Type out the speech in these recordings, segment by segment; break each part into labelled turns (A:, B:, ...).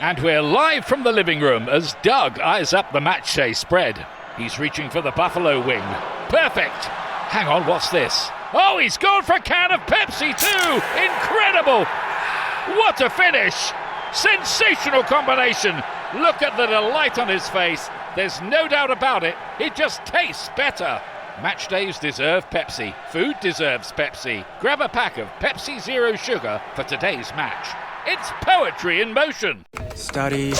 A: And we're live from the living room as Doug eyes up the match day spread. He's reaching for the buffalo wing. Perfect! Hang on, what's this? Oh, he's gone for a can of Pepsi too! Incredible! What a finish! Sensational combination! Look at the delight on his face. There's no doubt about it. It just tastes better. Match days deserve Pepsi. Food deserves Pepsi. Grab a pack of Pepsi Zero Sugar for today's match. It's poetry in motion.
B: Study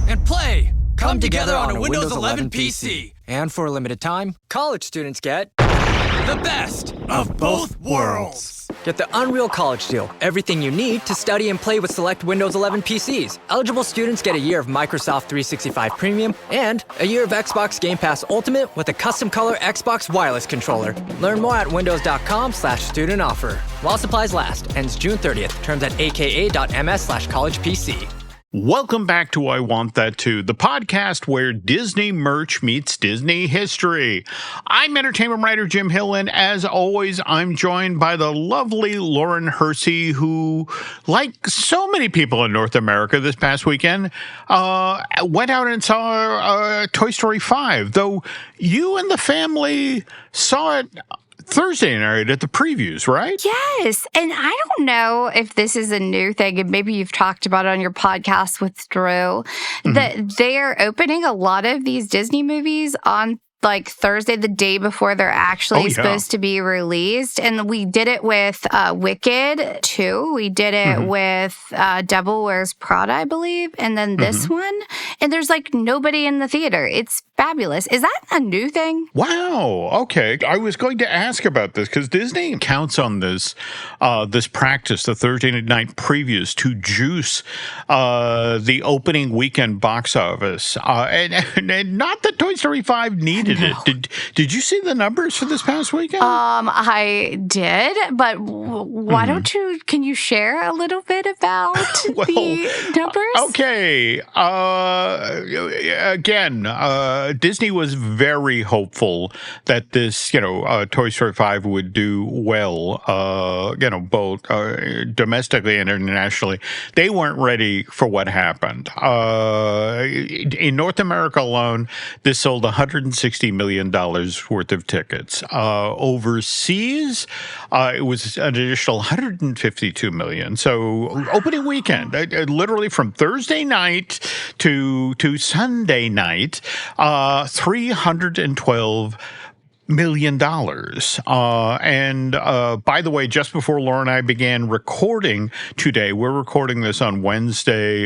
C: and play come together on a Windows 11 PC.
B: And for a limited time, college students get
C: the best of both worlds.
B: Get the Unreal College Deal. Everything you need to study and play with select Windows 11 PCs. Eligible students get a year of Microsoft 365 Premium and a year of Xbox Game Pass Ultimate with a custom color Xbox wireless controller. Learn more at windows.com/student offer. While supplies last. Ends June 30th. Terms at aka.ms/collegepc.
D: Welcome back to I Want That Too, the podcast where Disney merch meets Disney history. I'm entertainment writer Jim Hill, and as always, I'm joined by the lovely Lauren Hersey, who, like so many people in North America this past weekend, went out and saw Toy Story 5, though you and the family saw it Thursday night at the previews, right?
E: Yes. And I don't know if this is a new thing, and maybe you've talked about it on your podcast with Drew, that they're opening a lot of these Disney movies on like Thursday, the day before they're actually supposed to be released. And we did it with Wicked, too. We did it with Devil Wears Prada, I believe. And then this one. And there's like nobody in the theater. It's fabulous. Is that a new thing?
D: Wow. Okay. I was going to ask about this because Disney counts on this this practice, the Thursday night previews, to juice the opening weekend box office. And not that Toy Story 5 needed it. Did you see the numbers for this past weekend?
E: I did, but why don't you? Can you share a little bit about the numbers?
D: Okay. Again, Disney was very hopeful that this, Toy Story 5 would do well, both domestically and internationally. They weren't ready for what happened. In North America alone, this sold $160 million worth of tickets. Overseas, it was an additional $152 million. So opening weekend, literally from Thursday night to Sunday night, $312 million. And by the way, just before Laura and I began recording today, we're recording this on Wednesday,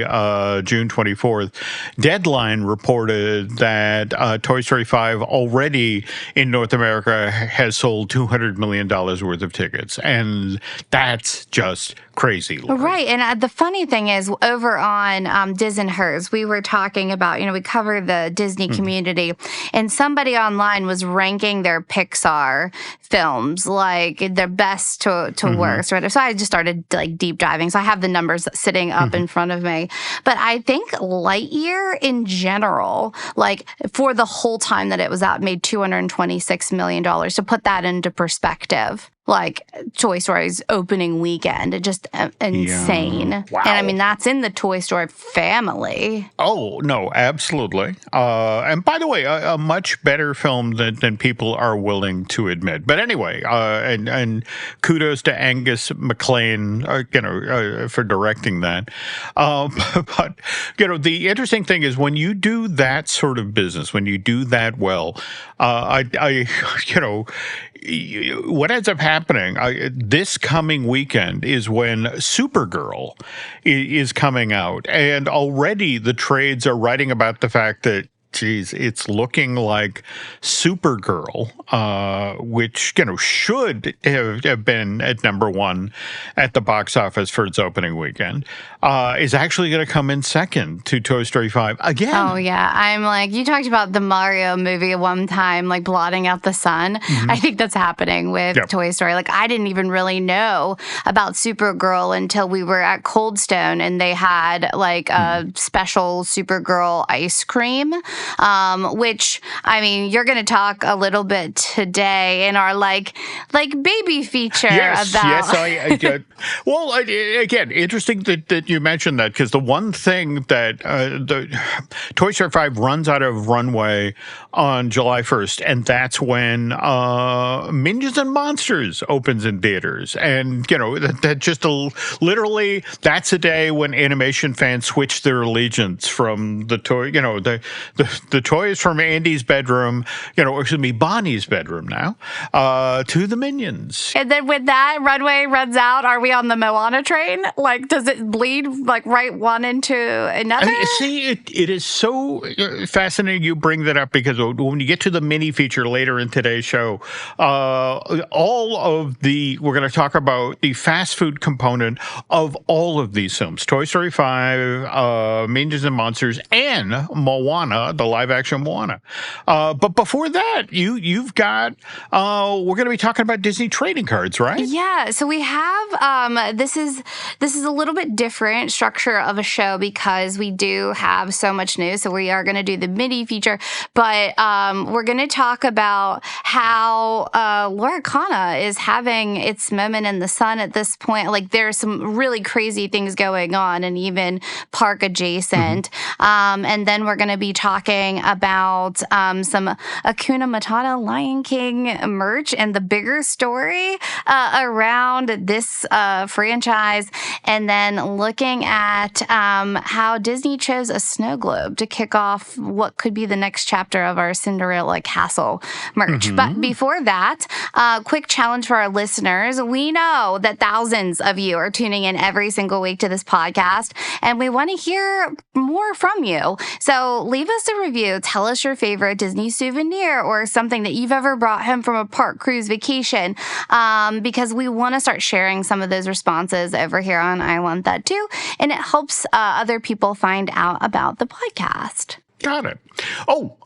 D: June 24th, Deadline reported that Toy Story 5 already in North America has sold $200 million worth of tickets. And that's just crazy, Laura.
E: Right. And the funny thing is, over on Diz and Hers, we were talking about, we cover the Disney community, and somebody online was ranking their Pixar films, like their best to worst, right? So I just started like deep diving. So I have the numbers sitting up in front of me. But I think Lightyear in general, like for the whole time that it was out, made $226 million. To put that into perspective, like Toy Story's opening weekend, just insane.
D: Yeah. Wow.
E: And I mean, that's in the Toy Story family.
D: Oh, no, absolutely. And by the way, a much better film than people are willing to admit. But anyway, and kudos to Angus MacLean, for directing that. But, the interesting thing is when you do that sort of business, when you do that well, what ends up happening this coming weekend is when Supergirl is coming out, and already the trades are writing about the fact that, geez, it's looking like Supergirl, which, should have been at number one at the box office for its opening weekend, is actually going to come in second to Toy Story 5 again.
E: Oh, yeah. I'm like, you talked about the Mario movie at one time, like blotting out the sun. I think that's happening with Toy Story. Like, I didn't even really know about Supergirl until we were at Cold Stone, and they had like a special Supergirl ice cream which, I mean, you're going to talk a little bit today in our like baby feature about.
D: Yes, well, again, interesting that you mentioned that, because the one thing that the Toy Story 5 runs out of runway on July 1st, and that's when Minions and Monsters opens in theaters. And, that just literally, that's a day when animation fans switch their allegiance from the toy, the toys from Andy's bedroom, or excuse me, Bonnie's bedroom now, to the Minions.
E: And then when that runway runs out, are we on the Moana train? Like, does it bleed like right one into another?
D: See, it is so fascinating you bring that up, because when you get to the mini feature later in today's show, we're going to talk about the fast food component of all of these films: Toy Story 5, Minions and Monsters, and Moana, the live-action Moana. But before that, you've got we're going to be talking about Disney trading cards, right?
E: Yeah. So we have this is a little bit different structure of a show because we do have so much news. So we are going to do the mini feature, but we're going to talk about how Lorcana is having its moment in the sun at this point. Like, there's some really crazy things going on, and even park adjacent. And then we're going to be talking about some Hakuna Matata Lion King merch and the bigger story around this franchise, and then looking at how Disney chose a snow globe to kick off what could be the next chapter of our Cinderella Castle merch. But before that, quick challenge for our listeners. We know that thousands of you are tuning in every single week to this podcast, and we want to hear more from you. So leave us a review. Tell us your favorite Disney souvenir or something that you've ever brought home from a park, cruise, vacation, because we want to start sharing some of those responses over here on I Want That Too, and it helps other people find out about the podcast.
D: Got it.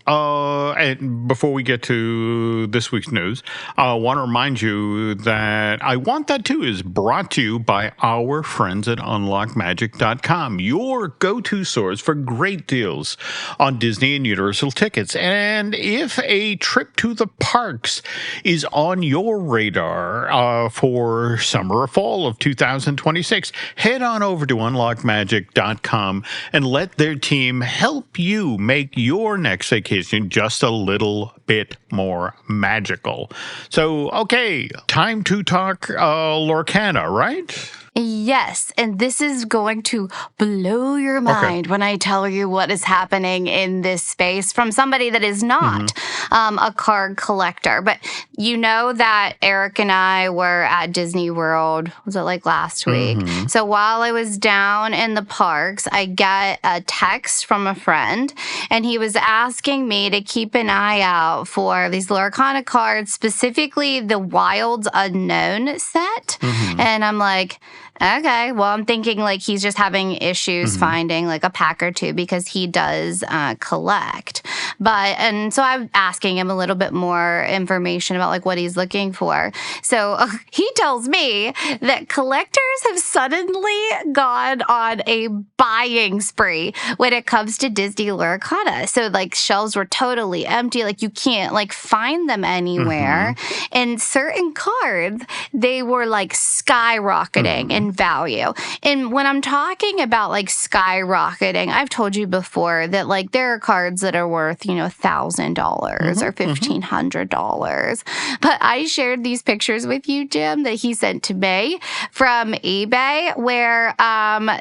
D: And before we get to this week's news, I want to remind you that I Want That Too is brought to you by our friends at UnlockMagic.com, your go-to source for great deals on Disney and Universal tickets. And if a trip to the parks is on your radar for summer or fall of 2026, head on over to UnlockMagic.com and let their team help you make your next vacation just a little bit more magical. So, okay, time to talk Lorcana, right?
E: Yes, and this is going to blow your mind when I tell you what is happening in this space from somebody that is not a card collector. But you know that Eric and I were at Disney World, was it like last week? So while I was down in the parks, I got a text from a friend, and he was asking me to keep an eye out for these Lorcana cards, specifically the Wilds Unknown set. And I'm like, okay, well, I'm thinking like he's just having issues finding like a pack or two because he does collect. And so I'm asking him a little bit more information about like what he's looking for. So he tells me that collectors have suddenly gone on a buying spree when it comes to Disney Lorcana. So like shelves were totally empty. Like you can't like find them anywhere. And certain cards, they were like skyrocketing in value. And when I'm talking about like skyrocketing, I've told you before that like there are cards that are worth, $1,000 or $1,500. But I shared these pictures with you, Jim, that he sent to me from eBay, where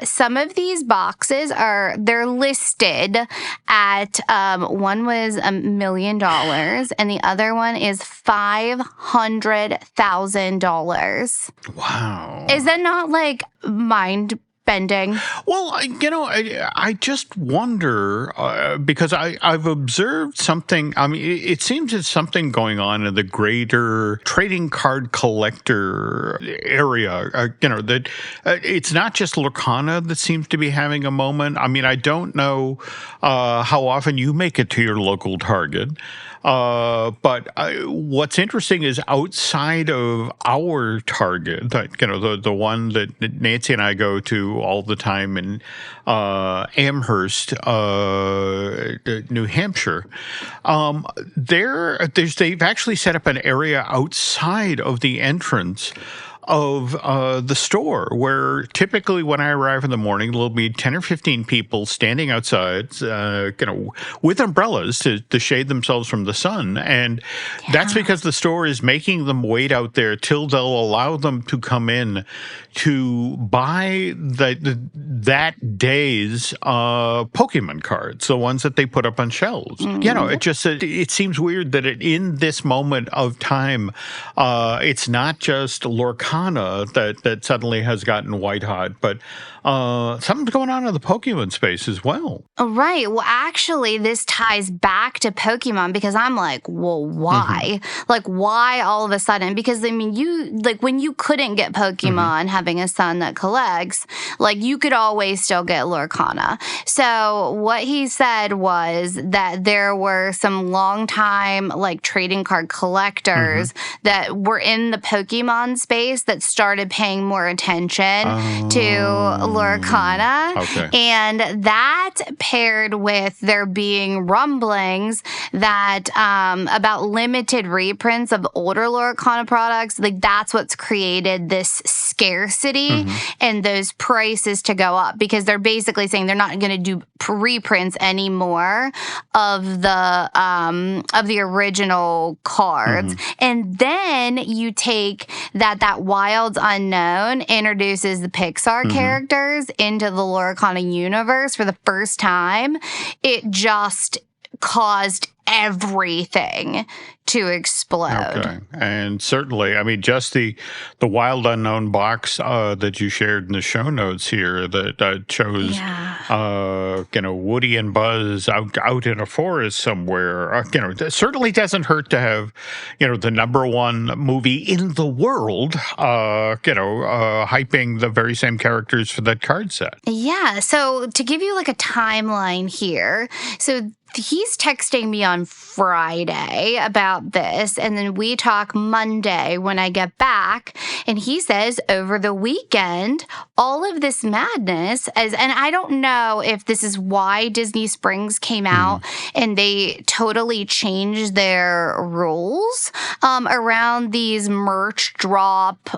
E: some of these boxes they're listed at one was $1 million and the other one is $500,000.
D: Wow.
E: Is that not like mind bending?
D: Well, I just wonder because I've observed something. I mean, it seems there's something going on in the greater trading card collector area. That it's not just Lorcana that seems to be having a moment. I mean, I don't know how often you make it to your local Target. But what's interesting is outside of our target, the one that Nancy and I go to all the time in Amherst, New Hampshire, they've actually set up an area outside of the entrance of the store, where typically when I arrive in the morning, there'll be 10 or 15 people standing outside, with umbrellas to shade themselves from the sun. And that's because the store is making them wait out there till they'll allow them to come in to buy that day's Pokemon cards, the ones that they put up on shelves. It seems weird that in this moment of time, it's not just Lorcana that suddenly has gotten white hot, but something's going on in the Pokemon space as well.
E: Right. Well, actually, this ties back to Pokemon because I'm like, well, why? Like, why all of a sudden? Because, I mean, when you couldn't get Pokemon having a son that collects, like, you could always still get Lorcana. So what he said was that there were some longtime, like, trading card collectors that were in the Pokemon space that started paying more attention to Lorcana.
D: Okay.
E: And that paired with there being rumblings that about limited reprints of older Lorcana products, like that's what's created this scarcity and those prices to go up, because they're basically saying they're not going to do reprints anymore of the original cards. And then you take that Wilds Unknown introduces the Pixar characters into the Lorcana universe for the first time. It just caused everything to explode.
D: Okay. And certainly, I mean, just the Wild Unknown box that you shared in the show notes here that shows, Woody and Buzz out in a forest somewhere, it certainly doesn't hurt to have, the number one movie in the world, hyping the very same characters for that card set.
E: Yeah. So to give you like a timeline here, so he's texting me on Friday about this, and then we talk Monday when I get back, and he says over the weekend, all of this madness, and I don't know if this is why Disney Springs came out and they totally changed their rules around these merch drop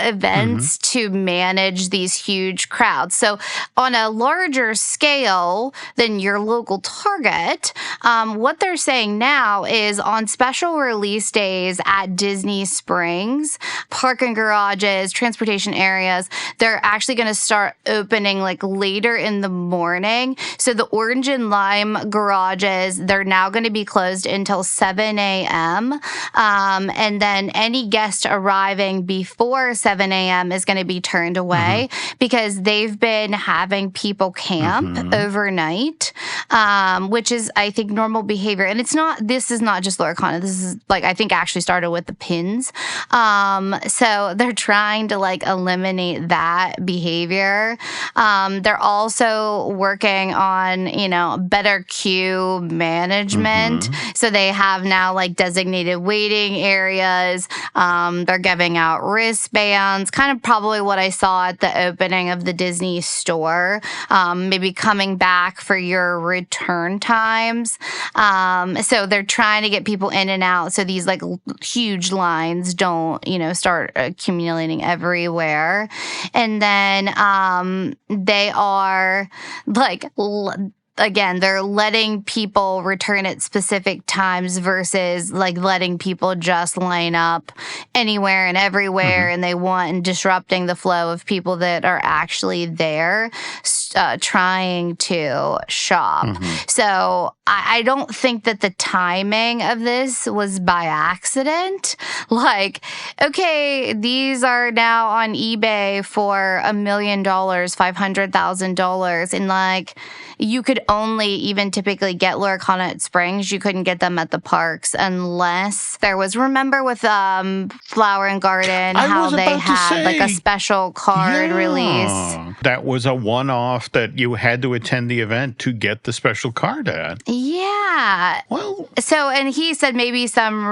E: events to manage these huge crowds. So on a larger scale than your local Target, what they're saying now is on special release days at Disney Springs, parking garages, transportation areas, they're actually going to start opening like later in the morning. So the Orange and Lime garages, they're now going to be closed until 7 a.m. And then any guest arriving before 7 a.m. is going to be turned away because they've been having people camp overnight, which is, I think, normal behavior. And this is not just Lorcana. This is I think actually started with the pins. So they're trying to eliminate that behavior. They're also working on, better queue management. So they have now designated waiting areas. They're giving out wristbands, kind of probably what I saw at the opening of the Disney store, maybe coming back for your return times. So they're trying to get people in and out so these huge lines don't, start accumulating everywhere. And then they are again, they're letting people return at specific times versus letting people just line up anywhere and everywhere, and and disrupting the flow of people that are actually there trying to shop. So I don't think that the timing of this was by accident. Okay, these are now on eBay for $1 million, $500,000, and you could only even typically get Lorcana at Springs. You couldn't get them at the parks unless there was, remember with Flower and Garden, how they had a special card release.
D: That was a one-off off that you had to attend the event to get the special card at.
E: Yeah.
D: Well,
E: so, and he said maybe some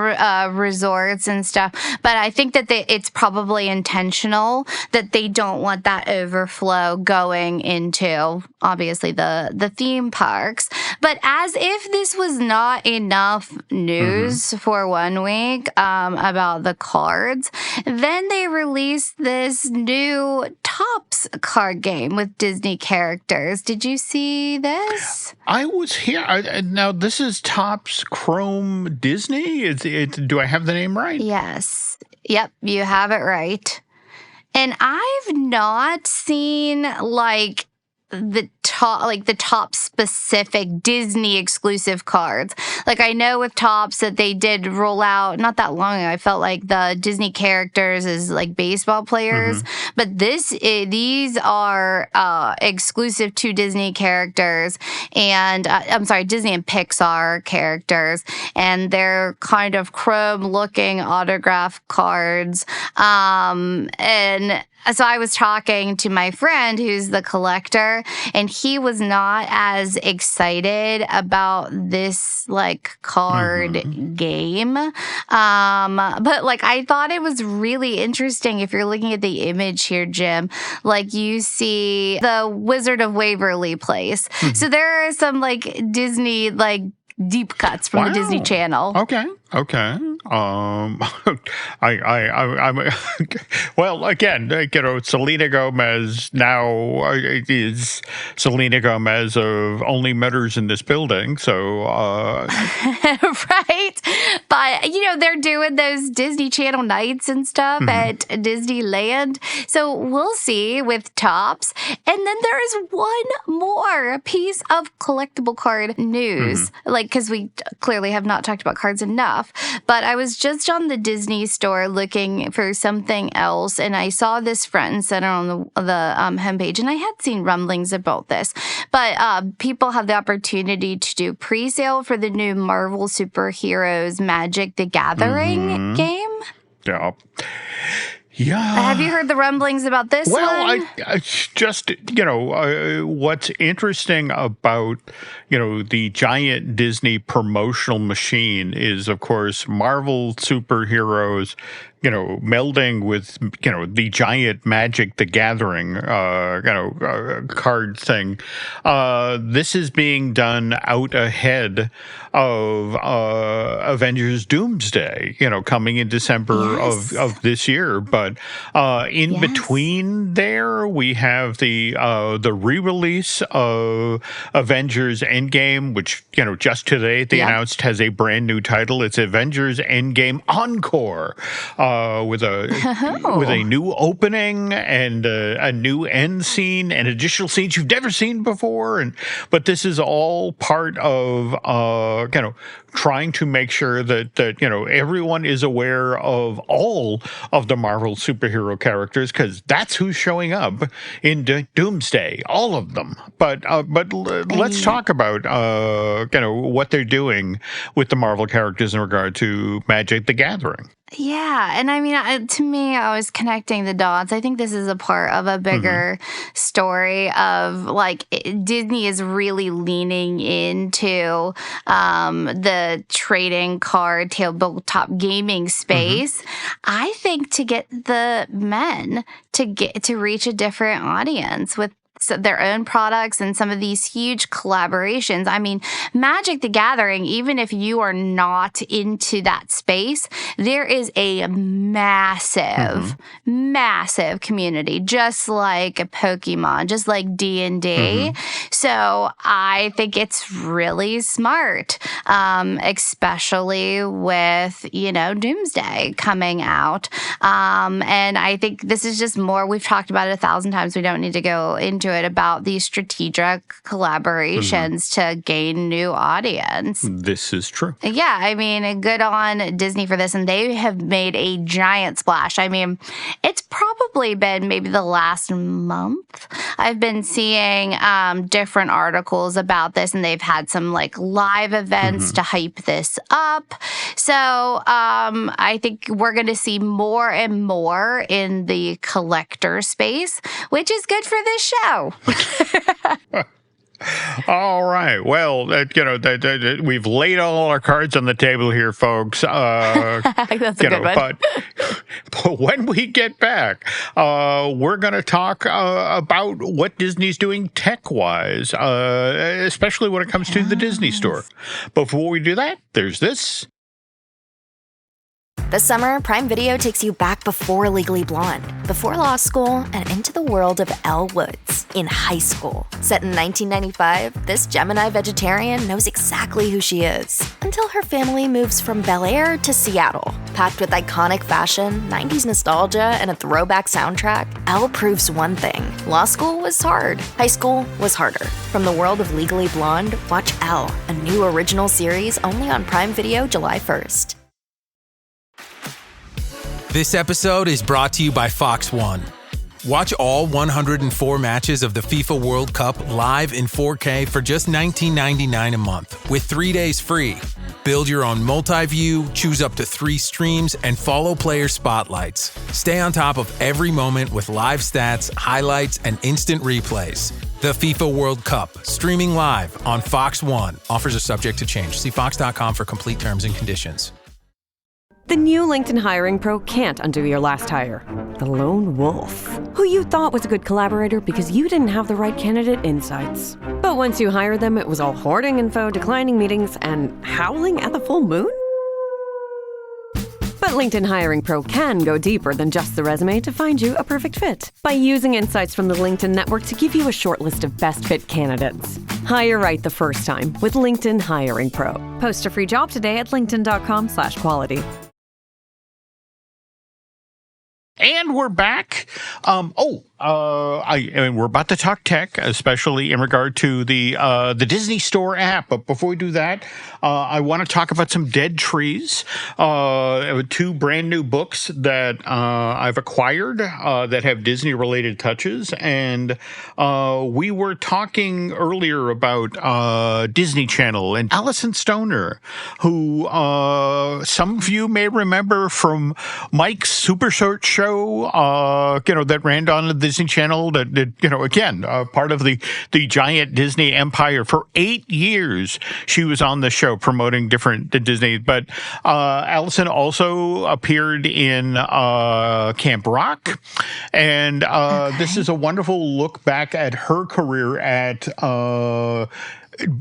E: resorts and stuff, but I think that it's probably intentional that they don't want that overflow going into, obviously, the theme parks. But as if this was not enough news for 1 week about the cards, then they released this new Tops card game with Disney characters. Did you see this?
D: I was here. Now, this is Topps Chrome Disney? Do I have the name right?
E: Yes. Yep, you have it right. And I've not seen, like, the top specific Disney exclusive cards. Like, I know with Topps that they did roll out not that long ago. I felt like the Disney characters is like baseball players, but these are exclusive to Disney characters, and I'm sorry, Disney and Pixar characters, and they're kind of chrome looking autograph cards, and so I was talking to my friend who's the collector, and he was not as excited about this like card game. But like I thought it was really interesting. If you're looking at the image here, Jim, like you see the Wizard of Waverly Place. So there are some like Disney like deep cuts from the Disney Channel.
D: Okay. I'm well, again, Selena Gomez now is Selena Gomez of Only Murders in This Building. So,
E: right. But, they're doing those Disney Channel nights and stuff at Disneyland. So we'll see with Topps. And then there is one more piece of collectible card news. Because we clearly have not talked about cards enough. But I was just on the Disney store looking for something else, and I saw this front and center on the homepage, and I had seen rumblings about this. But people have the opportunity to do pre-sale for the new Marvel Superheroes Magic the Gathering game.
D: Yeah. Yeah.
E: Have you heard the rumblings about this one?
D: I just, what's interesting about, the giant Disney promotional machine is, of course, Marvel superheroes, melding with, the giant Magic the Gathering, card thing. This is being done out ahead of Avengers Doomsday, coming in December of this year. But in between there, we have the re-release of Avengers Endgame, which, just today they announced has a brand new title. It's Avengers Endgame Encore. With a new opening and a new end scene and additional scenes you've never seen before, but this is all part of trying to make sure that everyone is aware of all of the Marvel superhero characters, because that's who's showing up in Doomsday, all of them. But let's talk about what they're doing with the Marvel characters in regard to Magic the Gathering.
E: Yeah, and I mean, to me, I was connecting the dots. I think this is a part of a bigger story of, like, Disney is really leaning into the trading card tabletop gaming space. I think to get the men to reach a different audience with their own products and some of these huge collaborations. I mean, Magic the Gathering, even if you are not into that space, there is a massive community, just like Pokemon, just like D&D. So I think it's really smart, especially with, Doomsday coming out. And I think this is just more, we've talked about it 1,000 times. We don't need to go into it about these strategic collaborations to gain new audience.
D: This is true.
E: Yeah, I mean, good on Disney for this, and they have made a giant splash. I mean, it's probably been maybe the last month I've been seeing different articles about this, and they've had some like live events to hype this up. So I think we're going to see more and more in the collector space, which is good for this show.
D: All right. Well, we've laid all our cards on the table here, folks.
E: That's a good one.
D: But when we get back, we're going to talk about what Disney's doing tech-wise, especially when it comes to the Disney Store. Before we do that, there's this.
F: This summer, Prime Video takes you back before Legally Blonde, before law school, and into the world of Elle Woods in high school. Set in 1995, this Gemini vegetarian knows exactly who she is until her family moves from Bel Air to Seattle. Packed with iconic fashion, 90s nostalgia, and a throwback soundtrack, Elle proves one thing. Law school was hard. High school was harder. From the world of Legally Blonde, watch Elle, a new original series only on Prime Video July 1st.
G: This episode is brought to you by Fox One. Watch all 104 matches of the FIFA World Cup live in 4K for just $19.99 a month, with 3 days free. Build your own multi-view, choose up to 3 streams, and follow player spotlights. Stay on top of every moment with live stats, highlights, and instant replays. The FIFA World Cup, streaming live on Fox One. Offers are subject to change. See fox.com for complete terms and conditions.
H: The new LinkedIn Hiring Pro can't undo your last hire. The lone wolf, who you thought was a good collaborator because you didn't have the right candidate insights. But once you hired them, it was all hoarding info, declining meetings, and howling at the full moon? But LinkedIn Hiring Pro can go deeper than just the resume to find you a perfect fit by using insights from the LinkedIn network to give you a short list of best fit candidates. Hire right the first time with LinkedIn Hiring Pro. Post a free job today at linkedin.com/quality.
D: And we're back. We're about to talk tech, especially in regard to the Disney Store app. But before we do that, I want to talk about some dead trees. 2 brand new books that I've acquired that have Disney-related touches. And we were talking earlier about Disney Channel and Allison Stoner, who some of you may remember from Mike's Super Short Show, that ran on the Disney Channel, that again, part of the giant Disney empire. For 8 years, she was on the show promoting different Disney. But Allison also appeared in Camp Rock. And this is a wonderful look back at her career at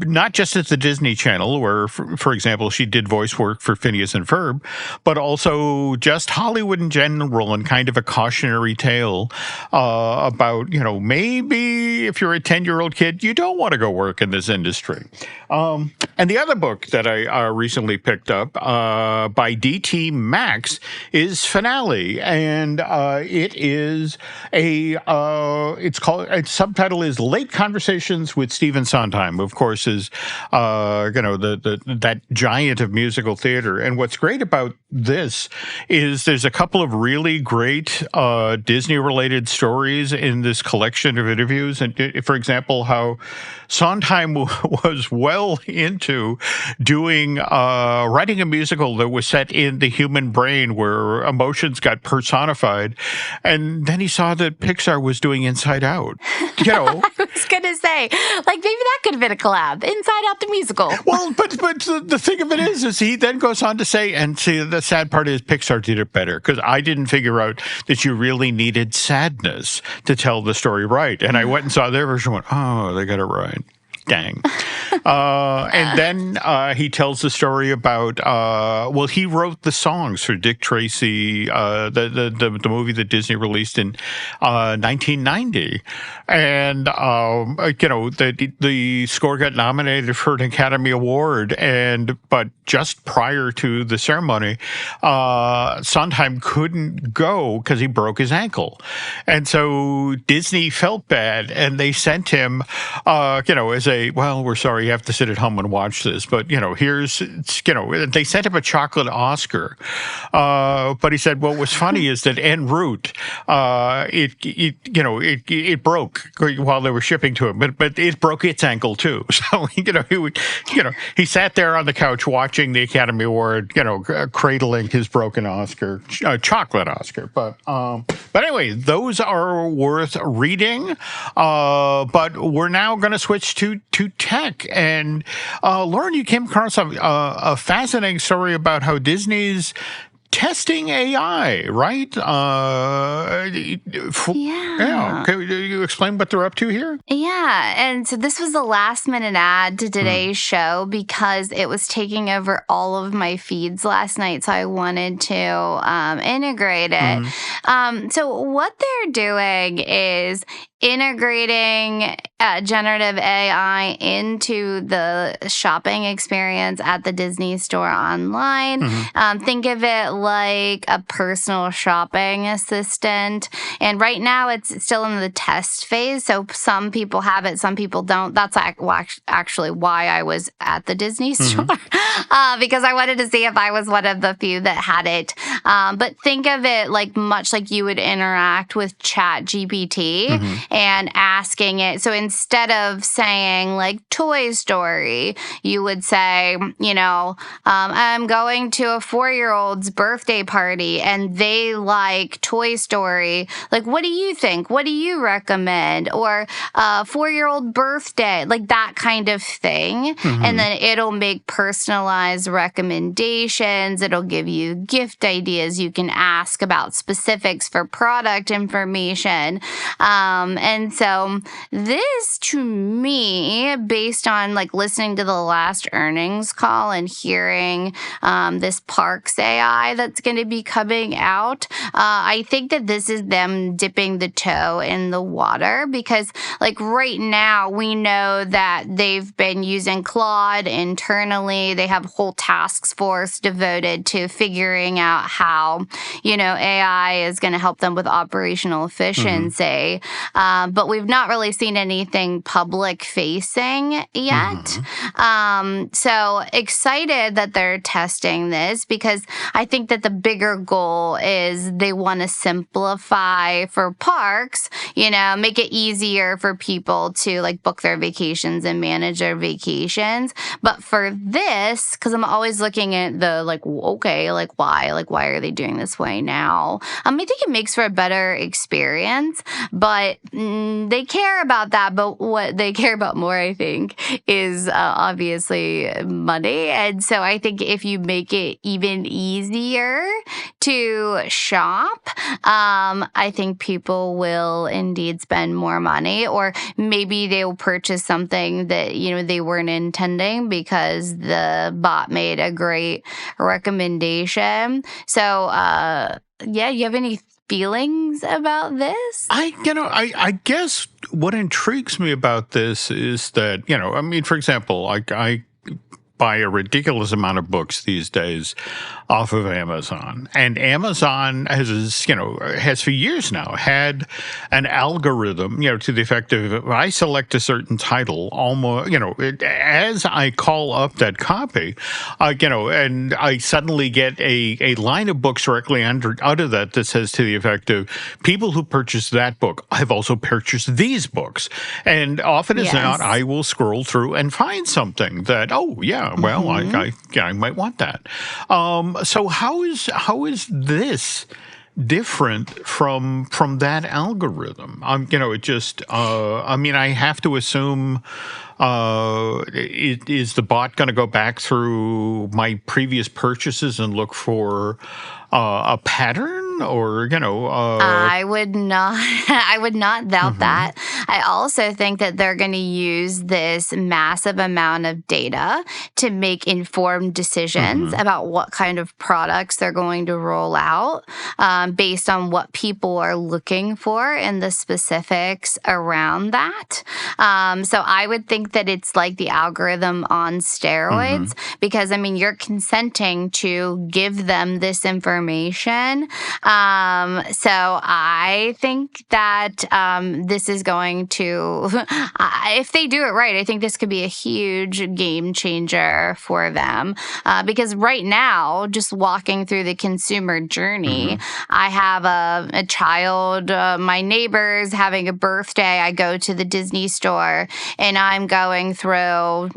D: not just at the Disney Channel, where, for example, she did voice work for Phineas and Ferb, but also just Hollywood in general, and kind of a cautionary tale about, maybe if you're a 10-year-old kid, you don't want to go work in this industry. And the other book that I recently picked up by D.T. Max is Finale, and it is its subtitle is Late Conversations with Stephen Sondheim, of course, is that giant of musical theater. And what's great about this is there's a couple of really great Disney-related stories in this collection of interviews. And for example, how Sondheim was well into doing writing a musical that was set in the human brain, where emotions got personified, and then he saw that Pixar was doing Inside Out.
E: I was gonna say, maybe that could have been a collab. Inside Out the musical.
D: Well, but the thing of it is he then goes on to say, and see, the sad part is Pixar did it better, because I didn't figure out that you really needed sadness to tell the story right. And I went and saw their version and went, oh, they got it right. Dang. And then he tells the story about, he wrote the songs for Dick Tracy, the movie that Disney released in 1990. And, the score got nominated for an Academy Award. But just prior to the ceremony, Sondheim couldn't go because he broke his ankle. And so Disney felt bad, and they sent him, as a, we're sorry, you have to sit at home and watch this, but, they sent him a chocolate Oscar. But he said, what was funny is that en route, it broke while they were shipping to him, but it broke its ankle too. So, he sat there on the couch watching the Academy Award, cradling his broken Oscar, chocolate Oscar. But anyway, those are worth reading. But we're now going to switch to to tech. And Lauren, you came across a fascinating story about how Disney's testing AI, right?
E: Yeah.
D: Can you explain what they're up to here?
E: Yeah. And so this was the last minute ad to today's show because it was taking over all of my feeds last night. So I wanted to integrate it. So what they're doing is integrating generative AI into the shopping experience at the Disney store online. Think of it like a personal shopping assistant. And right now it's still in the test phase. So some people have it, some people don't. That's actually why I was at the Disney store because I wanted to see if I was one of the few that had it. But think of it like much like you would interact with Chat GPT and asking it. So instead of saying like Toy Story, you would say, I'm going to a 4-year-old's birthday party and they like Toy Story. Like, what do you think? What do you recommend? Or 4-year-old birthday, like that kind of thing. And then it'll make personalized recommendations. It'll give you gift ideas. You can ask about specifics for product information. And so this, to me, based on like listening to the last earnings call and hearing this Parks AI that's going to be coming out, I think that this is them dipping the toe in the water because like right now we know that they've been using Claude internally. They have a whole task force devoted to figuring out how, AI is going to help them with operational efficiency. But we've not really seen anything public facing yet. So excited that they're testing this because I think that the bigger goal is they want to simplify for parks, make it easier for people to like book their vacations and manage their vacations. But for this, because I'm always looking at the why are they doing this way now? I think it makes for a better experience, but they care about that. But what they care about more, I think, is obviously money. And so I think if you make it even easier to shop, I think people will indeed spend more money, or maybe they will purchase something that, they weren't intending because the bot made a great recommendation. So, you have any feelings about this?
D: I guess what intrigues me about this is that, for example, I buy a ridiculous amount of books these days off of Amazon. And Amazon has for years now had an algorithm, to the effect of if I select a certain title, almost, as I call up that copy, and I suddenly get a line of books directly under that says to the effect of people who purchased that book have also purchased these books. And often as not, I will scroll through and find something that, I might want that. So how is this different from that algorithm? I have to assume is the bot going to go back through my previous purchases and look for a pattern? Or
E: I would not doubt that. I also think that they're going to use this massive amount of data to make informed decisions about what kind of products they're going to roll out based on what people are looking for and the specifics around that. So I would think that it's like the algorithm on steroids because, you're consenting to give them this information. So I think that this is going to, if they do it right, I think this could be a huge game changer for them. Because right now, just walking through the consumer journey, I have a child, my neighbor's having a birthday. I go to the Disney store and I'm going through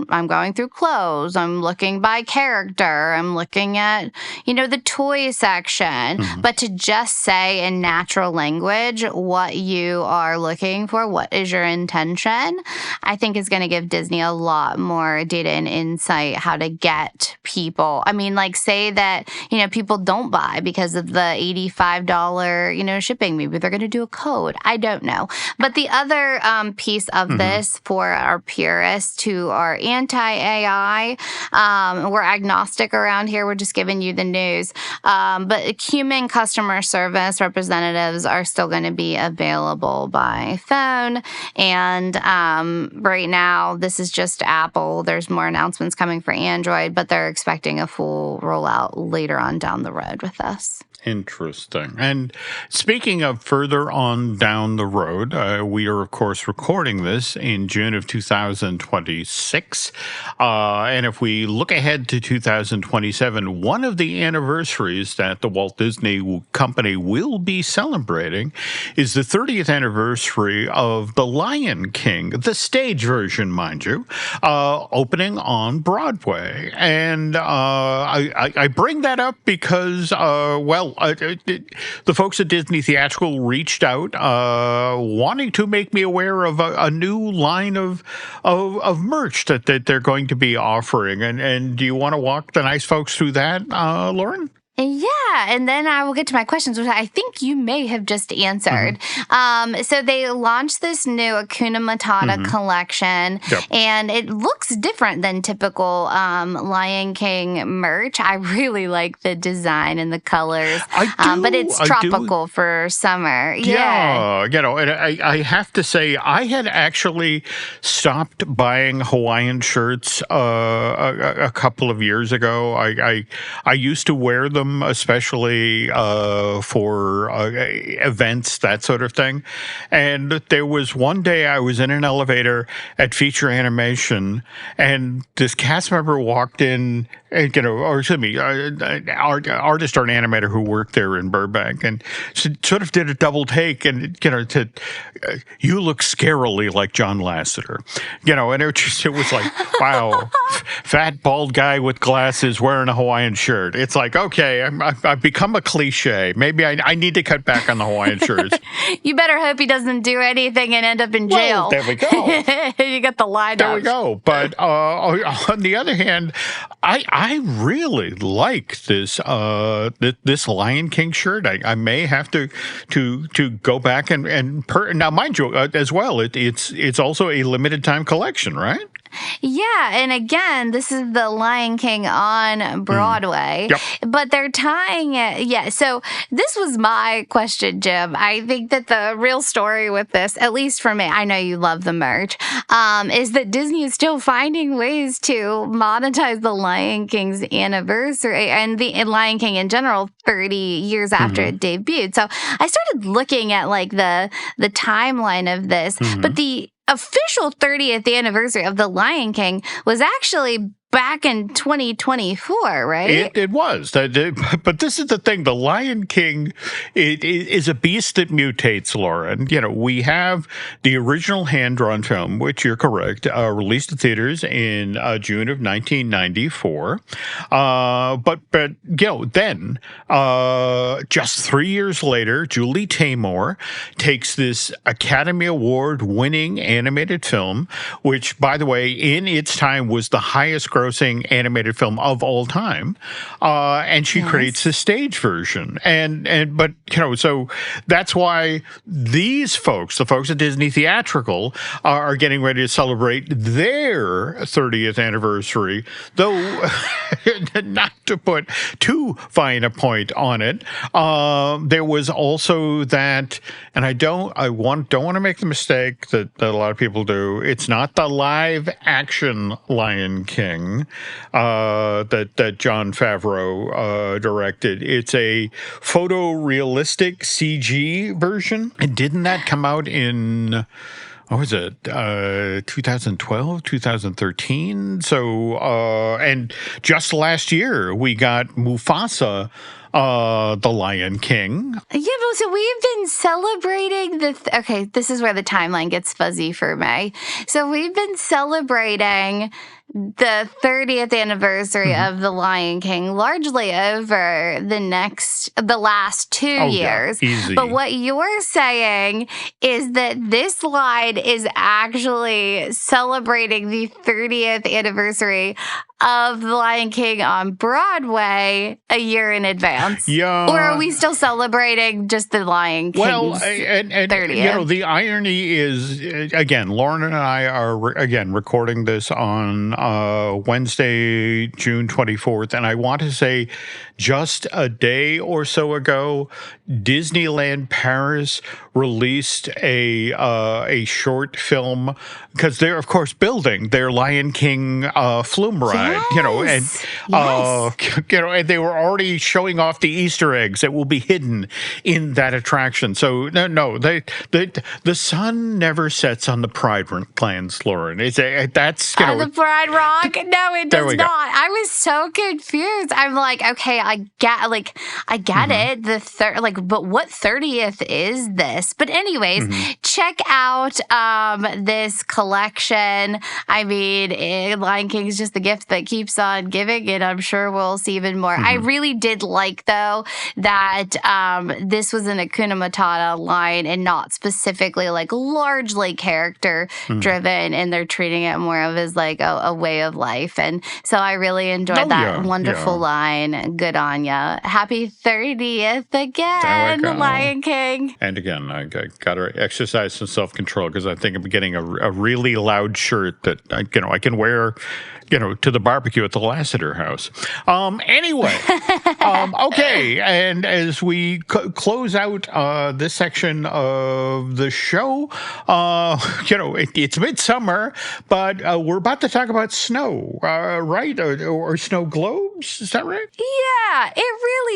E: clothes. I'm looking by character. I'm looking at, the toy section. But to just say in natural language what you are looking for, what is your intention, I think is going to give Disney a lot more data and insight how to get people. I mean, like say that, people don't buy because of the $85, shipping. Maybe they're going to do a code. I don't know. But the other piece of this for our purists who are anti-AI, we're agnostic around here. We're just giving you the news. But human customer service representatives are still going to be available by phone. And right now, this is just Apple. There's more announcements coming for Android, but they're expecting a full rollout later on down the road with us.
D: Interesting. And speaking of further on down the road, we are, of course, recording this in June of 2026. And if we look ahead to 2027, one of the anniversaries that the Walt Disney Company will be celebrating is the 30th anniversary of The Lion King, the stage version, mind you, opening on Broadway. And I bring that up because, the folks at Disney Theatrical reached out wanting to make me aware of a new line of merch that they're going to be offering. And do you want to walk the nice folks through that, Lauren?
E: Yeah, and then I will get to my questions, which I think you may have just answered. So they launched this new Hakuna Matata collection, and it looks different than typical Lion King merch. I really like the design and the colors, but it's tropical for summer.
D: Yeah, and I have to say, I had actually stopped buying Hawaiian shirts a couple of years ago. I used to wear them, especially for events, that sort of thing. And there was one day I was in an elevator at Feature Animation, and this cast member walked in, artist or an animator who worked there in Burbank, and sort of did a double take and, said, "You look scarily like John Lasseter." And it was like, wow, fat, bald guy with glasses wearing a Hawaiian shirt. It's like, okay, I've become a cliche. Maybe I need to cut back on the Hawaiian shirts.
E: You better hope he doesn't do anything and end up in jail.
D: Well, there we go.
E: You got the line
D: There we go. But on the other hand, I really like this this Lion King shirt. I may have to go back and now, mind you, as well, it's also a limited time collection, right?
E: Yeah, and again, this is the Lion King on Broadway, but they're tying it. Yeah, so this was my question, Jim. I think that the real story with this, at least for me, I know you love the merch, is that Disney is still finding ways to monetize the Lion King's anniversary and the Lion King in general 30 years after it debuted. So I started looking at like the timeline of this, but the official 30th anniversary of The Lion King was actually back in 2024, right?
D: It was. But this is the thing. The Lion King is a beast that mutates, Lauren. We have the original hand-drawn film, which you're correct, released to theaters in June of 1994. But then, just 3 years later, Julie Taymor takes this Academy Award-winning animated film, which, by the way, in its time was the highest grossing animated film of all time, and she creates a stage version, but so that's why these folks, the folks at Disney Theatrical, are getting ready to celebrate their 30th anniversary, though not to put too fine a point on it. There was also that, and I don't want to make the mistake that a lot of people do. It's not the live action Lion King that Jon Favreau directed. It's a photorealistic CG version. And didn't that come out in, what was it, 2012, 2013? So, and just last year, we got Mufasa, The Lion King.
E: Yeah, but so we've been celebrating okay, this is where the timeline gets fuzzy for me. So we've been celebrating the 30th anniversary of The Lion King largely over the last 2 years.
D: Easy.
E: But what you're saying is that this line is actually celebrating the 30th anniversary of The Lion King on Broadway a year in advance.
D: Yeah.
E: Or are we still celebrating just The Lion King's
D: Well, and
E: 30th?
D: the irony is, again, Lauren and I are, recording this on Wednesday, June 24th, and I want to say just a day or so ago, Disneyland Paris released a short film because they're, of course, building their Lion King flume ride,
E: Yes.
D: and they were already showing off the Easter eggs that will be hidden in that attraction. So the sun never sets on the Pride Lands, Lauren. That's
E: the Pride Rock? No, it
D: There
E: does
D: we go.
E: not. I was so confused. I'm like, okay, I get it. But what 30th is this? But anyways, check out this collection. I mean, Lion King is just the gift that keeps on giving, and I'm sure we'll see even more. I really did like, though, that this was an Hakuna Matata line and not specifically like largely character driven, and they're treating it more of as like a way of life. And so I really enjoyed that wonderful line. Good on ya. Happy 30th again, Lion King.
D: And again, I got to exercise some self-control because I think I'm getting a really loud shirt that I can wear, to the barbecue at the Lassiter house. Anyway, okay. And as we close out this section of the show, it's midsummer, but we're about to talk about snow, right? Or snow globes. Is that right?
E: Yeah,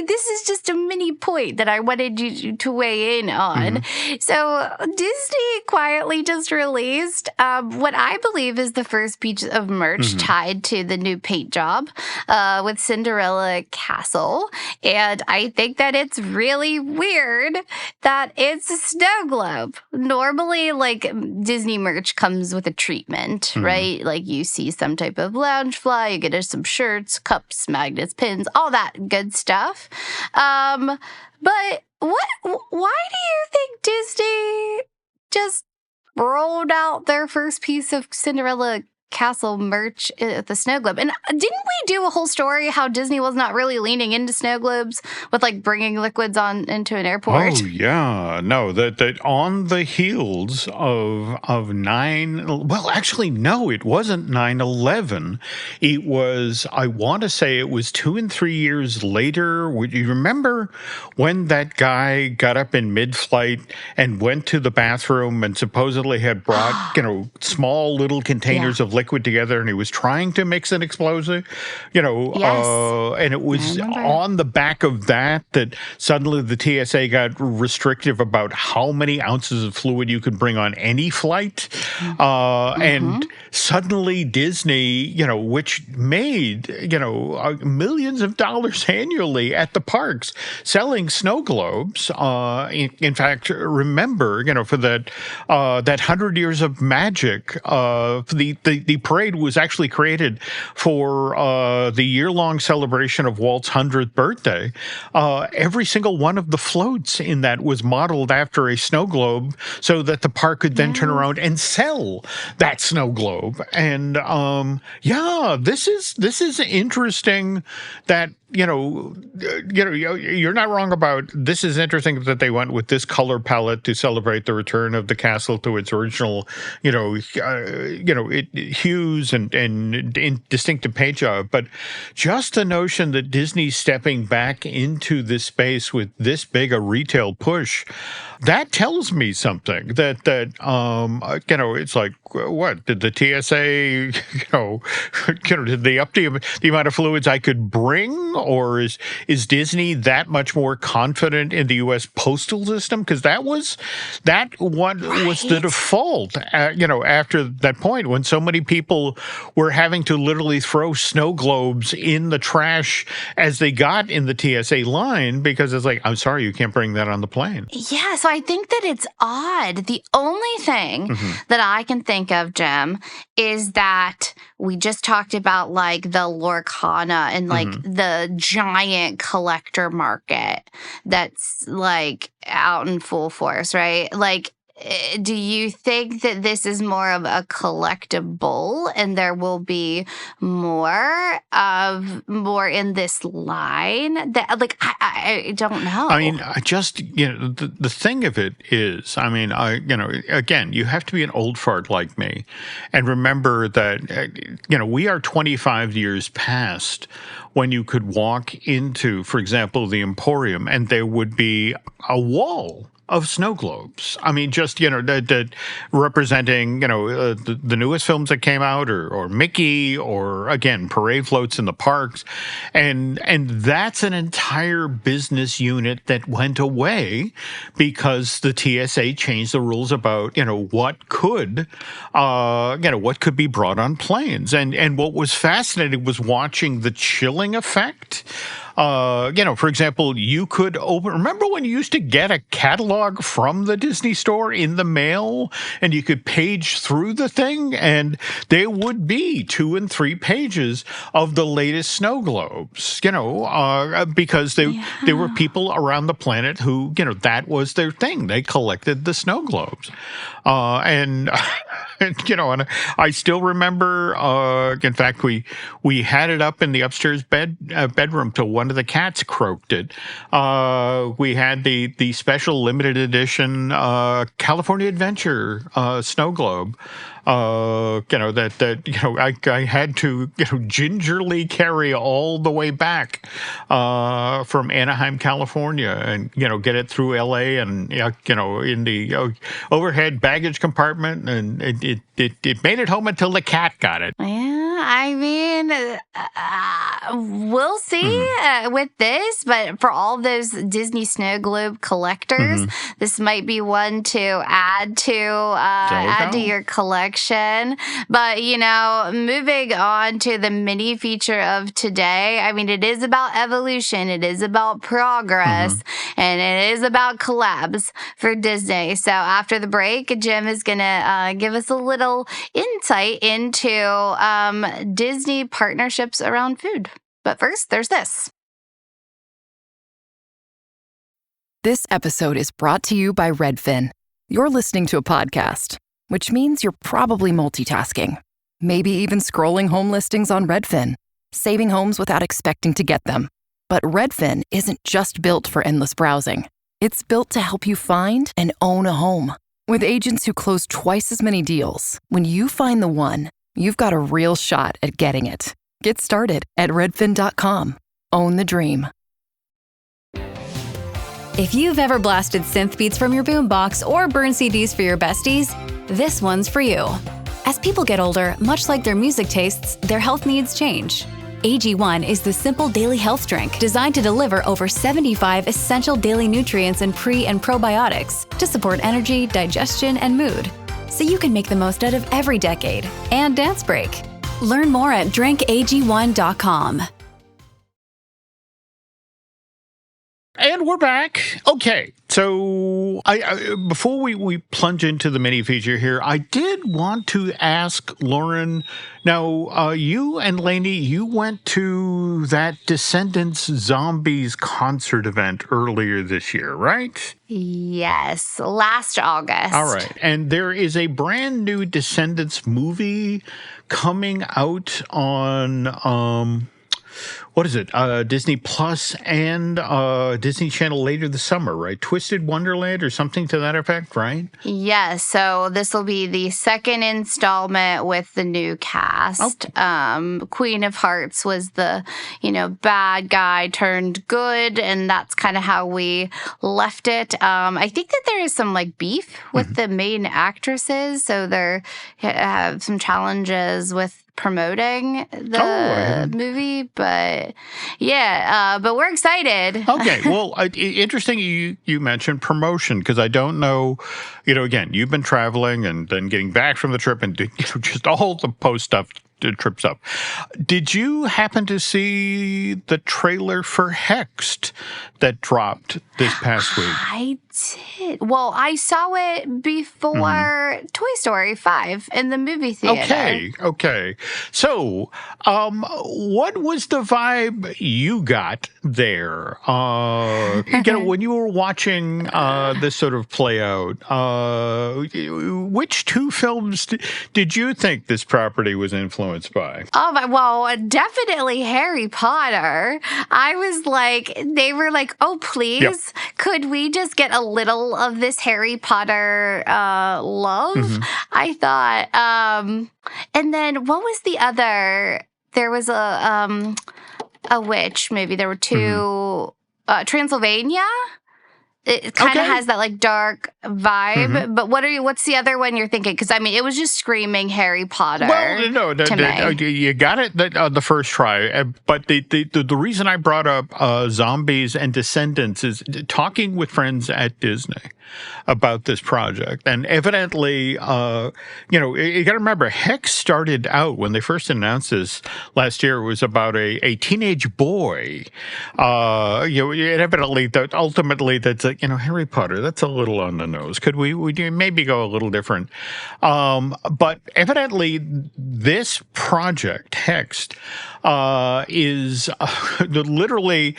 E: this is just a mini point that I wanted you to weigh in on. So Disney quietly just released what I believe is the first piece of merch tied to the new paint job with Cinderella Castle. And I think that it's really weird that it's a snow globe. Normally, like, Disney merch comes with a treatment, right? Like, you see some type of lounge fly, you get some shirts, cups, magnets, pins, all that good stuff. But why do you think Disney just rolled out their first piece of Cinderella Castle merch at the snow globe? And didn't we do a whole story how Disney was not really leaning into snow globes with like bringing liquids into an airport?
D: Oh yeah, no, that on the heels of it wasn't 9/11. It was, I want to say it was 2 and 3 years later. Would you remember when that guy got up in mid-flight and went to the bathroom and supposedly had brought small little containers of liquid together, and he was trying to mix an explosive, and it was on the back of that suddenly the TSA got restrictive about how many ounces of fluid you could bring on any flight. And suddenly Disney, which made, millions of dollars annually at the parks selling snow globes. In fact, remember, for that 100 Years of Magic, the parade was actually created for the year-long celebration of Walt's 100th birthday. Every single one of the floats in that was modeled after a snow globe so that the park could then turn around and sell that snow globe. And this is interesting that you're not wrong about this. Is interesting that they went with this color palette to celebrate the return of the castle to its original, hues and distinctive paint job. But just the notion that Disney's stepping back into this space with this big a retail push, that tells me something. That it's like, what did the TSA, did they up the amount of fluids I could bring? Or is Disney that much more confident in the U.S. postal system? Because that was the default. After that point, when so many people were having to literally throw snow globes in the trash as they got in the TSA line, because it's like, I'm sorry, you can't bring that on the plane.
E: Yeah, so I think that it's odd. The only thing that I can think of, Jim, is that we just talked about like the Lorcana and like the giant collector market that's like out in full force, right? Like, do you think that this is more of a collectible and there will be more in this line? That like I don't know.
D: I mean, the thing of it is, I mean, again, you have to be an old fart like me and remember that, we are 25 years past when you could walk into, for example, the Emporium and there would be a wall of snow globes. I mean, just, that representing, the newest films that came out or Mickey or, again, parade floats in the parks. And that's an entire business unit that went away because the TSA changed the rules about, what could be brought on planes. And what was fascinating was watching the chilling effect. For example, you could remember when you used to get a catalog from the Disney store in the mail and you could page through the thing and there would be 2 and 3 pages of the latest snow globes, because there were people around the planet who, that was their thing. They collected the snow globes. And I still remember, in fact, we had it up in the upstairs bedroom till one of the cats croaked it. We had the special limited edition California Adventure snow globe. I had to gingerly carry all the way back from Anaheim, California, and get it through LA and in the overhead baggage compartment, and it made it home until the cat got it.
E: Yeah, I mean, we'll see with this, but for all those Disney Snow Globe collectors, this might be one to add to your collection. But, moving on to the mini feature of today, I mean, it is about evolution, it is about progress, and it is about collabs for Disney. So after the break, Jim is going to give us a little insight into Disney partnerships around food. But first, there's this.
I: This episode is brought to you by Redfin. You're listening to a podcast, which means you're probably multitasking. Maybe even scrolling home listings on Redfin, saving homes without expecting to get them. But Redfin isn't just built for endless browsing. It's built to help you find and own a home. With agents who close twice as many deals, when you find the one, you've got a real shot at getting it. Get started at redfin.com. Own the dream.
J: If you've ever blasted synth beats from your boombox or burned CDs for your besties, this one's for you. As people get older, much like their music tastes, their health needs change. AG1 is the simple daily health drink designed to deliver over 75 essential daily nutrients and pre- and probiotics to support energy, digestion, and mood, so you can make the most out of every decade and dance break. Learn more at drinkag1.com.
D: And we're back. Okay, so I before we plunge into the mini feature here, I did want to ask Lauren. Now, you and Lainey, you went to that Descendants Zombies concert event earlier this year, right?
E: Yes, last August.
D: All right, and there is a brand new Descendants movie coming out on what is it? Disney Plus and Disney Channel later this summer, right? Twisted Wonderland or something to that effect, right?
E: Yes. So this will be the second installment with the new cast. Oh. Queen of Hearts was the, bad guy turned good, and that's kind of how we left it. I think that there is some beef with the main actresses, so there have some challenges with promoting the movie, but but we're excited.
D: Okay, well, interesting you mentioned promotion, because I don't know, again, you've been traveling and then getting back from the trip and just all the post stuff trips up. Did you happen to see the trailer for Hexed that dropped this past week?
E: I did. Well, I saw it before Toy Story 5 in the movie theater.
D: Okay. So, what was the vibe you got there? When you were watching this sort of play out, which two films did you think this property was influenced by?
E: Well, definitely Harry Potter. I was like, they were like, oh, please, could we just get a little of this Harry Potter love? I thought, and then what was the other? There was a witch movie. There were two, Transylvania. It kind of has that like dark vibe, but what's the other one you're thinking? Because I mean, it was just screaming Harry Potter.
D: Well, you got it the first try. But the reason I brought up zombies and Descendants is talking with friends at Disney about this project, and evidently, you got to remember, Hex started out when they first announced this last year. It was about a teenage boy. Evidently, ultimately, that's Harry Potter, that's a little on the nose. Could we maybe go a little different? But evidently, this project, Hexed, is literally,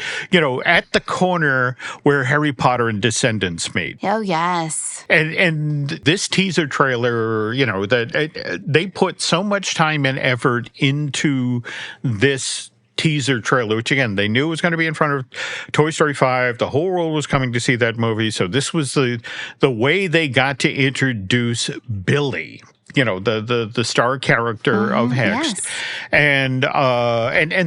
D: at the corner where Harry Potter and Descendants meet.
E: Oh, yes.
D: And this teaser trailer, that they put so much time and effort into this teaser trailer, which again, they knew was going to be in front of Toy Story 5. The whole world was coming to see that movie. So this was the way they got to introduce Billy, the star character of Hext.
E: Yes.
D: And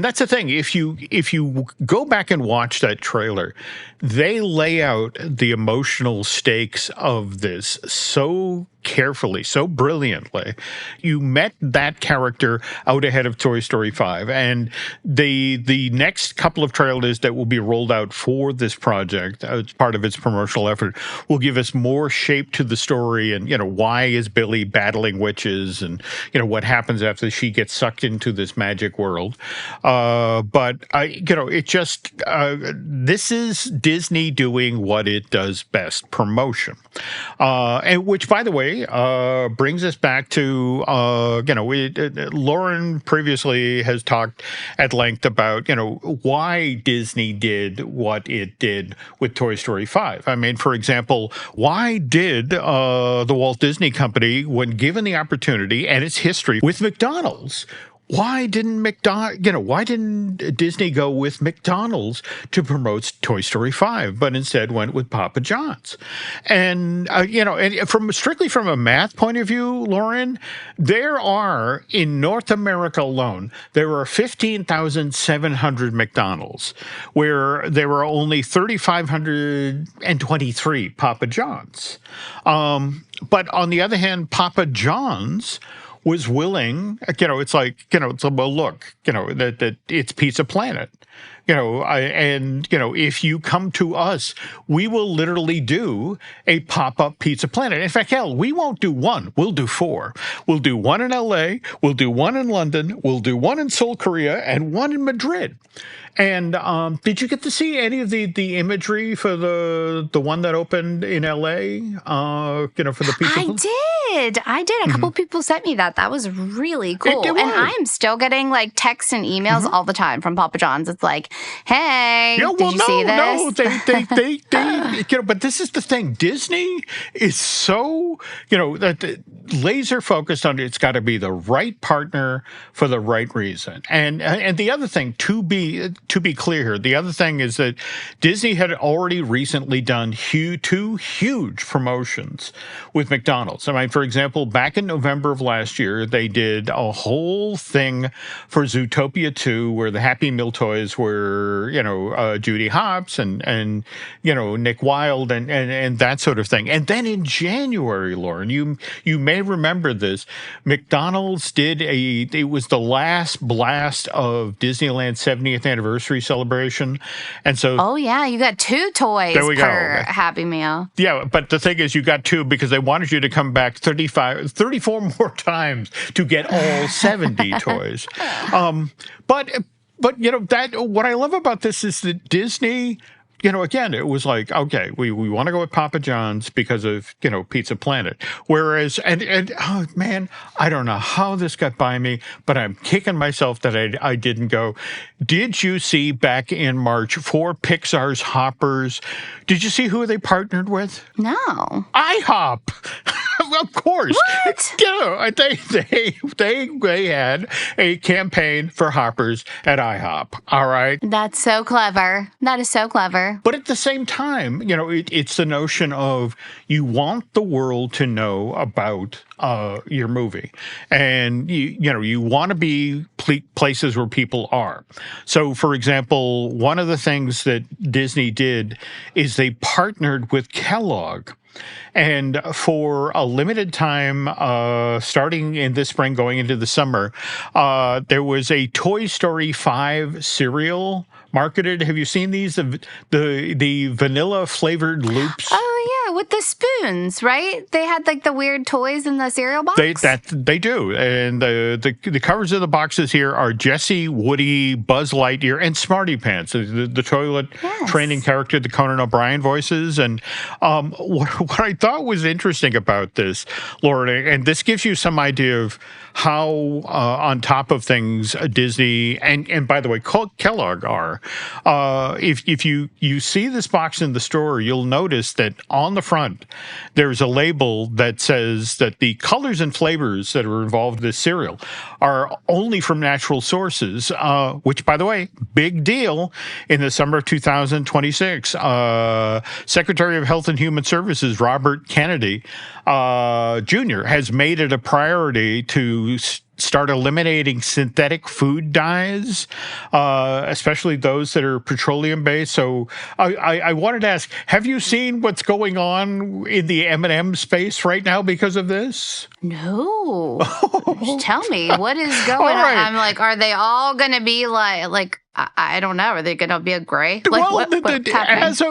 D: that's the thing. If you go back and watch that trailer, they lay out the emotional stakes of this so carefully, so brilliantly. You met that character out ahead of Toy Story 5, and the next couple of trailers that will be rolled out for this project as part of its promotional effort will give us more shape to the story, and why is Billy battling witches, and what happens after she gets sucked into this magic world. But this is Disney doing what it does best: promotion, and which, by the way, brings us back to, Lauren previously has talked at length about, why Disney did what it did with Toy Story 5. I mean, for example, why did the Walt Disney Company, when given the opportunity and its history with McDonald's, why didn't Disney go with McDonald's to promote Toy Story 5, but instead went with Papa John's? And strictly from a math point of view, Lauren, there are, in North America alone, there are 15,700 McDonald's, where there are only 3,523 Papa John's. But on the other hand, Papa John's was willing, well, look, that it's Pizza Planet, if you come to us, we will literally do a pop-up Pizza Planet. In fact, hell, we won't do one, we'll do 4. We'll do one in LA, we'll do one in London, we'll do one in Seoul, Korea, and one in Madrid. And did you get to see any of the imagery for the one that opened in LA? For the Pizza Planet?
E: I did. A couple people sent me that. That was really cool.
D: It was.
E: And I'm still getting like texts and emails all the time from Papa John's. It's like, hey, did you see this?
D: No, they but this is the thing. Disney is so, laser focused on it's got to be the right partner for the right reason. And the other thing, to be clear here, the other thing is that Disney had already recently done 2 huge promotions with McDonald's. I mean, for example, back in November of last year, they did a whole thing for Zootopia 2 where the Happy Meal toys were, Judy Hopps and Nick Wilde and that sort of thing. And then in January, Lauren, you may remember this, McDonald's did it was the last blast of Disneyland's 70th anniversary celebration. And so,
E: oh yeah, you got 2 toys per Happy Meal.
D: Yeah, but the thing is, you got 2 because they wanted you to come back 34 more times to get all 70 toys. But that what I love about this is that Disney, again, it was like, okay, we want to go with Papa John's because of, Pizza Planet. Whereas, and oh man, I don't know how this got by me, but I'm kicking myself that I didn't go. Did you see back in March for Pixar's Hoppers? Did you see who they partnered with?
E: No.
D: IHOP. Of course.
E: What?
D: They had a campaign for Hoppers at IHOP. All right.
E: That's so clever. That is so clever.
D: But at the same time, it's the notion of you want the world to know about your movie, and you want to be places where people are. So, for example, one of the things that Disney did is they partnered with Kellogg. And for a limited time, starting in this spring, going into the summer, there was a Toy Story 5 cereal marketed. Have you seen these? The vanilla flavored loops?
E: Oh, yeah, with the spoons, right? They had like the weird toys in the cereal box?
D: They do. And the covers of the boxes here are Jessie, Woody, Buzz Lightyear, and Smarty Pants, the toilet training character that Conan O'Brien voices. And what I thought was interesting about this, Laura, and this gives you some idea of how on top of things Disney and by the way, Kellogg are. If you see this box in the store, you'll notice that on the front there's a label that says that the colors and flavors that are involved in this cereal are only from natural sources, which, by the way, big deal in the summer of 2026. Secretary of Health and Human Services Robert Kennedy Jr. has made it a priority to start eliminating synthetic food dyes, especially those that are petroleum-based. So I wanted to ask, have you seen what's going on in the M&M space right now because of this?
E: No. Tell me, what is going on? I'm like, are they all going to be like I don't know. Are they going to be a gray? Like,
D: well,
E: what's happening?
D: So,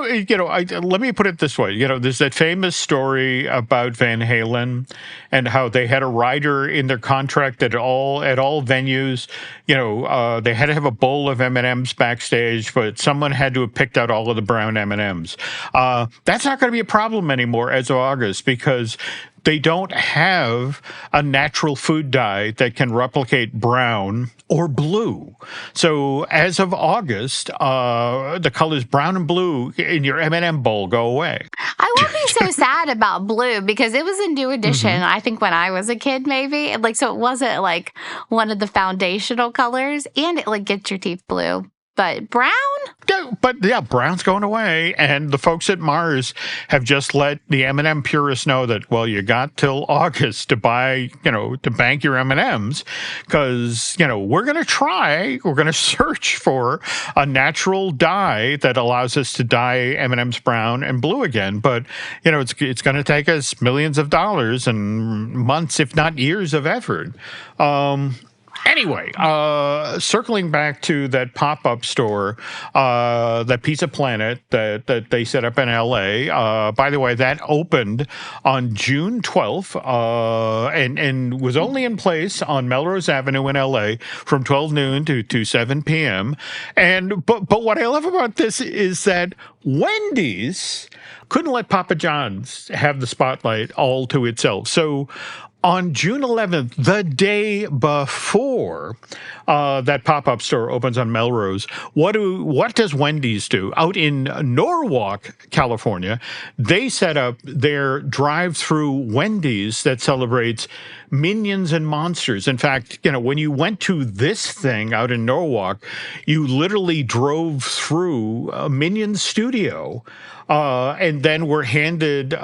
D: let me put it this way. There's that famous story about Van Halen and how they had a rider in their contract that at all venues, they had to have a bowl of M&Ms backstage, but someone had to have picked out all of the brown M&Ms. That's not going to be a problem anymore as of August, because they don't have a natural food dye that can replicate brown or blue. So as of August, the colors brown and blue in your M&M bowl go away.
E: I won't be so sad about blue because it was a new edition, I think, when I was a kid, maybe. So it wasn't like one of the foundational colors, and it gets your teeth blue. But brown?
D: Yeah, brown's going away. And the folks at Mars have just let the M&M purists know that, well, you got till August to buy, to bank your M&Ms, because, we're going to search for a natural dye that allows us to dye M&Ms brown and blue again. But, it's going to take us millions of dollars and months, if not years of effort. Anyway, circling back to that pop-up store, that Pizza Planet that they set up in L.A., by the way, that opened on June 12th and was only in place on Melrose Avenue in L.A. from 12 noon to 7 p.m. But what I love about this is that Wendy's couldn't let Papa John's have the spotlight all to itself. So on June 11th, the day before that pop-up store opens on Melrose, what does Wendy's do? Out in Norwalk, California, they set up their drive-thru Wendy's that celebrates Minions and monsters. In fact, when you went to this thing out in Norwalk, you literally drove through a Minions studio. And then were handed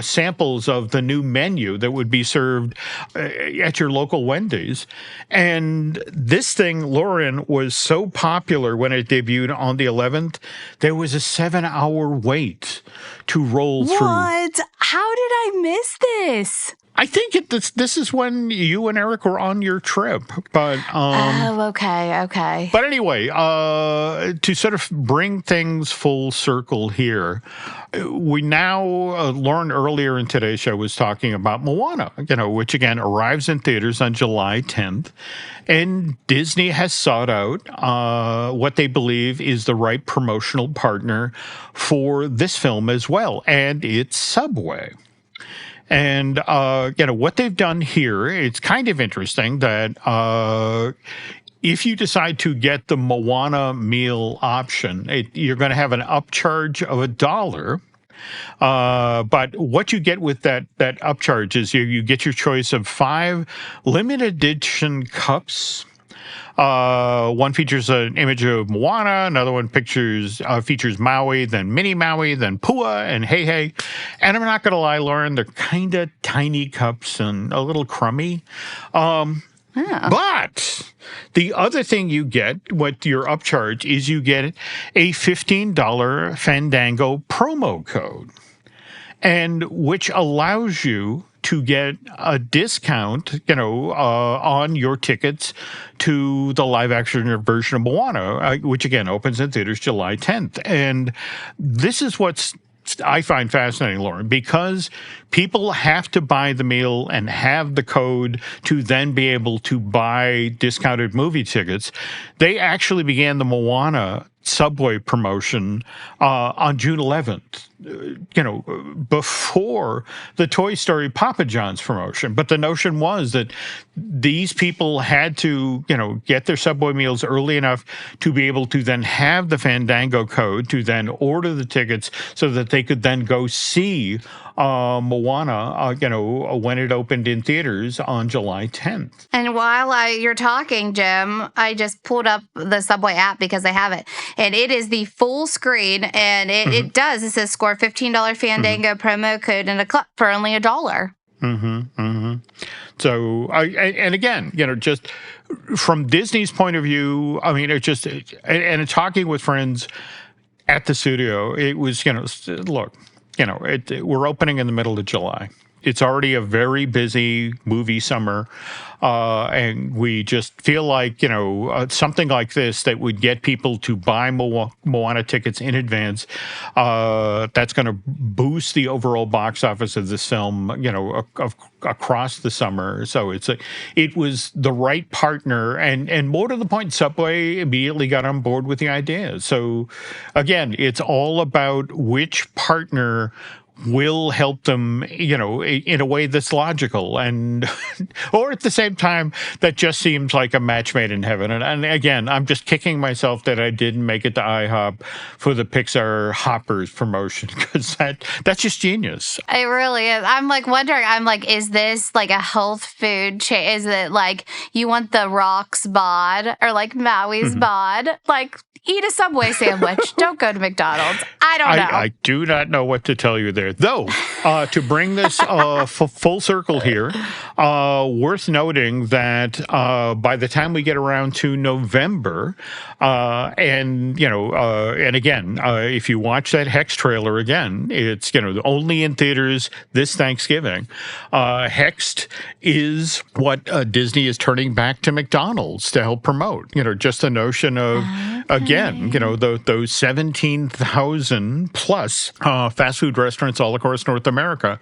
D: samples of the new menu that would be served at your local Wendy's. And this thing, Lauren, was so popular when it debuted on the 11th, there was a 7-hour wait to roll through.
E: What? How did I miss this?
D: I think this is when you and Eric were on your trip, but
E: okay.
D: But anyway, to sort of bring things full circle here, we now Lauren earlier in today's show was talking about Moana, which again arrives in theaters on July 10th, and Disney has sought out what they believe is the right promotional partner for this film as well, and it's Subway. And, what they've done here, it's kind of interesting that if you decide to get the Moana meal option, you're going to have an upcharge of $1. But what you get with that upcharge is you get your choice of 5 limited edition cups. One features an image of Moana, another one features Maui, then Mini Maui, then Pua, and Hey Hey. And I'm not going to lie, Lauren, they're kind of tiny cups and a little crummy. But the other thing you get, what your upcharge is, you get a $15 Fandango promo code, and which allows you to get a discount, on your tickets to the live-action version of Moana, which, again, opens in theaters July 10th. And this is what's I find fascinating, Lauren, because people have to buy the meal and have the code to then be able to buy discounted movie tickets. They actually began the Moana Subway promotion on June 11th, before the Toy Story Papa John's promotion. But the notion was that these people had to, get their Subway meals early enough to be able to then have the Fandango code to then order the tickets so that they could then go see Moana, when it opened in theaters on July 10th.
E: And while you're talking, Jim, I just pulled up the Subway app because I have it. And it is the full screen, and it does. It says score $15 Fandango promo code in a cup for only $1.
D: So, and again, just from Disney's point of view, I mean, and talking with friends at the studio, it was, look, we're opening in the middle of July. It's already a very busy movie summer, and we just feel like, something like this that would get people to buy Moana tickets in advance, that's going to boost the overall box office of this film, across the summer. So it was the right partner, and more to the point, Subway immediately got on board with the idea. So again, it's all about which partner will help them, in a way that's logical, and or at the same time that just seems like a match made in heaven. And again, I'm just kicking myself that I didn't make it to IHOP for the Pixar Hoppers promotion, because that's just genius.
E: It really is. I'm wondering, is this like a health food chain? Is it like you want the Rock's bod or like Maui's bod? Eat a Subway sandwich. Don't go to McDonald's. I don't know.
D: I do not know what to tell you there. Though, to bring this full circle here, worth noting that by the time we get around to November, and again, if you watch that Hex trailer again, it's, only in theaters this Thanksgiving. Hexed is what Disney is turning back to McDonald's to help promote. Just the notion of, again, those 17,000 plus fast food restaurants all across North America,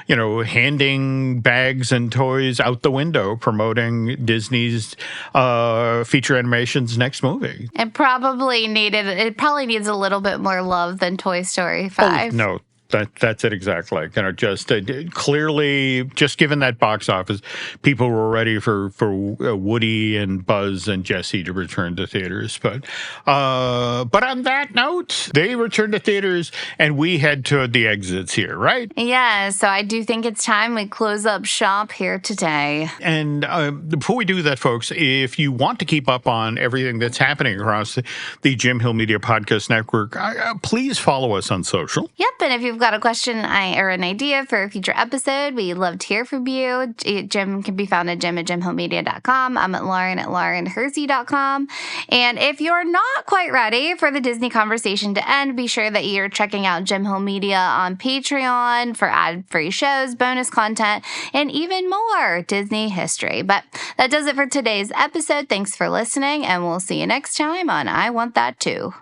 D: handing bags and toys out the window, promoting Disney's feature animation's next movie.
E: It probably needs a little bit more love than Toy Story 5.
D: Oh, no. That's it exactly. Just clearly, just given that box office, people were ready for Woody and Buzz and Jessie to return to theaters. But on that note, they return to theaters, and we head toward the exits here, right?
E: Yeah. So I do think it's time we close up shop here today.
D: And before we do that, folks, if you want to keep up on everything that's happening across the Jim Hill Media Podcast Network, please follow us on social.
E: Yep. And if you've you've got a question or an idea for a future episode, we'd love to hear from you. Jim can be found at jim@jimhillmedia.com. I'm at lauren@laurenhersey.com. And if you're not quite ready for the Disney conversation to end, be sure that you're checking out Jim Hill Media on Patreon for ad-free shows, bonus content, and even more Disney history. But that does it for today's episode. Thanks for listening, and we'll see you next time on I Want That Too.